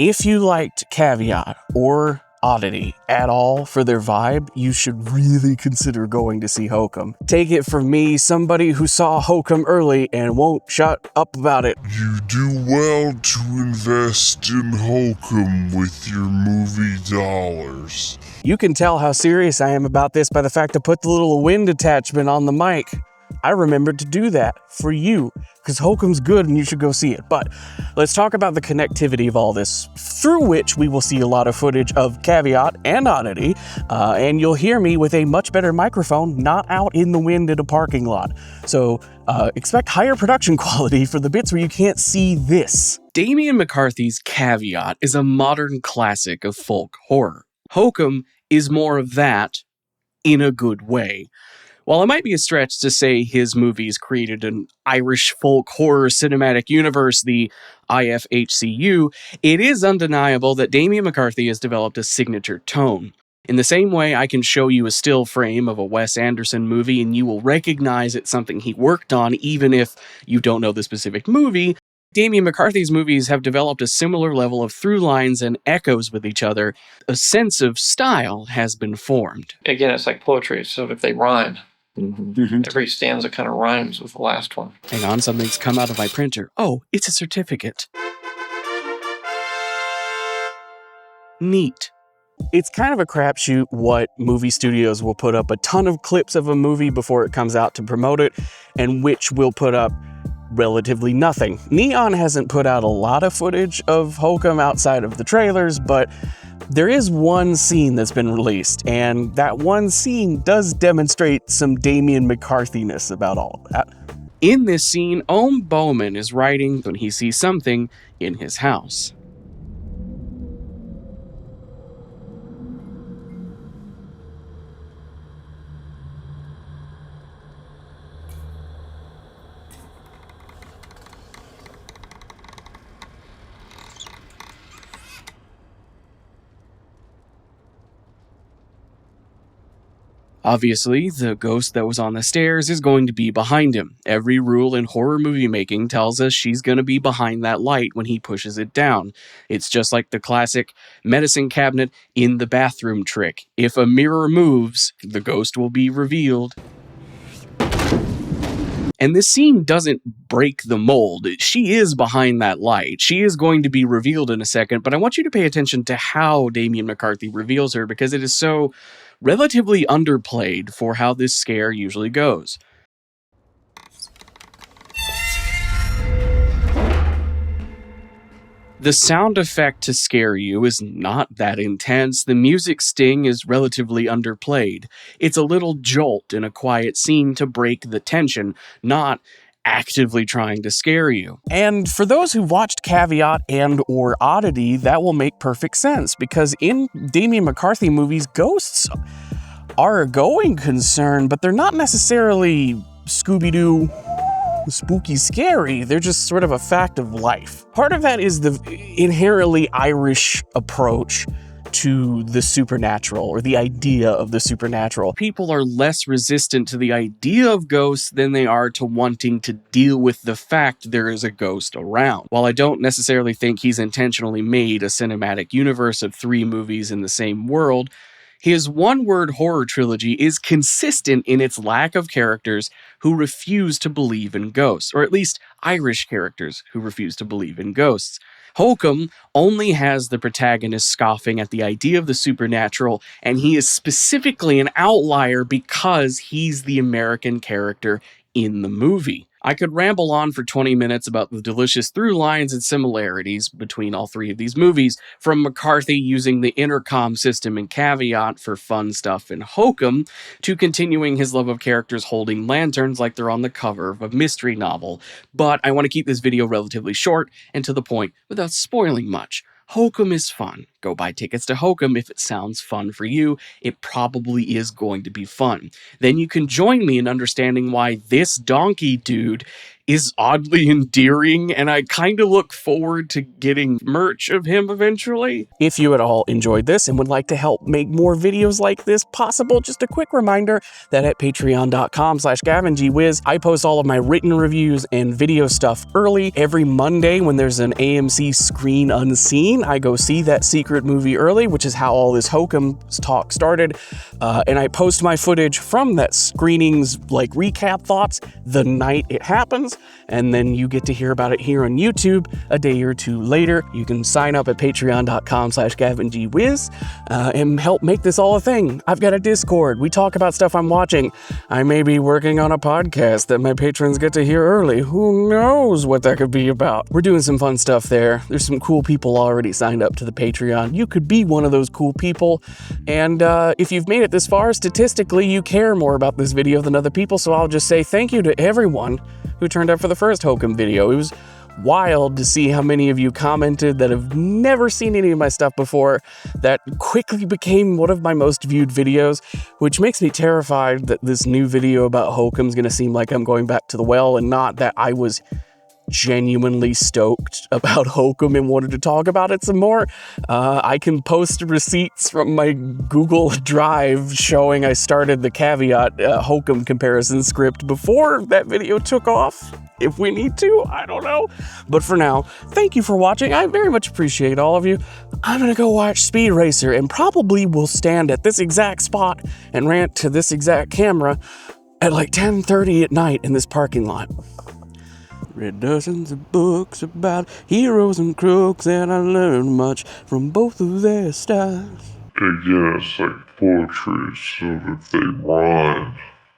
If you liked Caveat or Oddity at all for their vibe, you should really consider going to see Hokum. Take it from me, somebody who saw Hokum early and won't shut up about it. You do well to invest in Hokum with your movie dollars. You can tell how serious I am about this by the fact I put the little wind attachment on the mic. I remembered to do that for you, because Hokum's good and you should go see it. But let's talk about the connectivity of all this, through which we will see a lot of footage of Caveat and Oddity, and you'll hear me with a much better microphone, not out in the wind in a parking lot. So expect higher production quality for the bits where you can't see this. Damien McCarthy's Caveat is a modern classic of folk horror. Hokum is more of that in a good way. While it might be a stretch to say his movies created an Irish folk horror cinematic universe, the IFHCU, it is undeniable that Damien McCarthy has developed a signature tone. In the same way I can show you a still frame of a Wes Anderson movie and you will recognize it's something he worked on even if you don't know the specific movie, Damien McCarthy's movies have developed a similar level of through lines and echoes with each other. A sense of style has been formed. Again, it's like poetry, so if they rhyme. Mm-hmm. Every stanza kind of rhymes with the last one. Hang on, something's come out of my printer. Oh, it's a certificate. Neat. It's kind of a crapshoot what movie studios will put up a ton of clips of a movie before it comes out to promote it, and which will put up relatively nothing. Neon hasn't put out a lot of footage of Hokum outside of the trailers, but there is one scene that's been released, and that one scene does demonstrate some Damien McCarthy-ness about all of that. In this scene, Ohm Bowman is writing when he sees something in his house. Obviously, the ghost that was on the stairs is going to be behind him. Every rule in horror movie making tells us she's going to be behind that light when he pushes it down. It's just like the classic medicine cabinet in the bathroom trick. If a mirror moves, the ghost will be revealed. And this scene doesn't break the mold. She is behind that light. She is going to be revealed in a second, but I want you to pay attention to how Damien McCarthy reveals her because it is so relatively underplayed for how this scare usually goes. The sound effect to scare you is not that intense. The music sting is relatively underplayed. It's a little jolt in a quiet scene to break the tension, not actively trying to scare you. And for those who watched Caveat and or Oddity, that will make perfect sense, because in Damien McCarthy movies, ghosts are a going concern, but they're not necessarily Scooby-Doo spooky scary. They're just sort of a fact of life. Part of that is the inherently Irish approach to the supernatural, or the idea of the supernatural. People are less resistant to the idea of ghosts than they are to wanting to deal with the fact there is a ghost around. While I don't necessarily think he's intentionally made a cinematic universe of 3 movies in the same world, his one-word horror trilogy is consistent in its lack of characters who refuse to believe in ghosts, or at least Irish characters who refuse to believe in ghosts. Hokum only has the protagonist scoffing at the idea of the supernatural, and he is specifically an outlier because he's the American character in the movie. I could ramble on for 20 minutes about the delicious through lines and similarities between all 3 of these movies, from McCarthy using the intercom system in Caveat for fun stuff in Hokum, to continuing his love of characters holding lanterns like they're on the cover of a mystery novel. But I want to keep this video relatively short and to the point without spoiling much. Hokum is fun. Go buy tickets to Hokum if it sounds fun for you. It probably is going to be fun. Then you can join me in understanding why this donkey dude is oddly endearing, and I kind of look forward to getting merch of him eventually. If you at all enjoyed this and would like to help make more videos like this possible, just a quick reminder that at patreon.com/GavinGWiz, I post all of my written reviews and video stuff early. Every Monday when there's an AMC screen unseen, I go see that secret movie early, which is how all this Hokum talk started. And I post my footage from that screening's like recap thoughts the night it happens, and then you get to hear about it here on YouTube a day or two later. You can sign up at patreon.com/GavinGWiz and help make this all a thing. I've got a Discord. We talk about stuff I'm watching. I may be working on a podcast that my patrons get to hear early. Who knows what that could be about? We're doing some fun stuff there. There's some cool people already signed up to the Patreon. You could be one of those cool people. And if you've made it this far, statistically, you care more about this video than other people. So I'll just say thank you to everyone who turned up for the first Hokum video. It was wild to see how many of you commented that have never seen any of my stuff before. That quickly became one of my most viewed videos, which makes me terrified that this new video about Hokum is going to seem like I'm going back to the well and not that I was genuinely stoked about Hokum and wanted to talk about it some more. I can post receipts from my Google Drive showing I started the caveat Hokum comparison script before that video took off. If we need to, I don't know. But for now, thank you for watching. I very much appreciate all of you. I'm gonna go watch Speed Racer and probably will stand at this exact spot and rant to this exact camera at like 10:30 at night in this parking lot. Read dozens of books about heroes and crooks, and I learned much from both of their styles. Again, it's like poetry, so if they rhyme,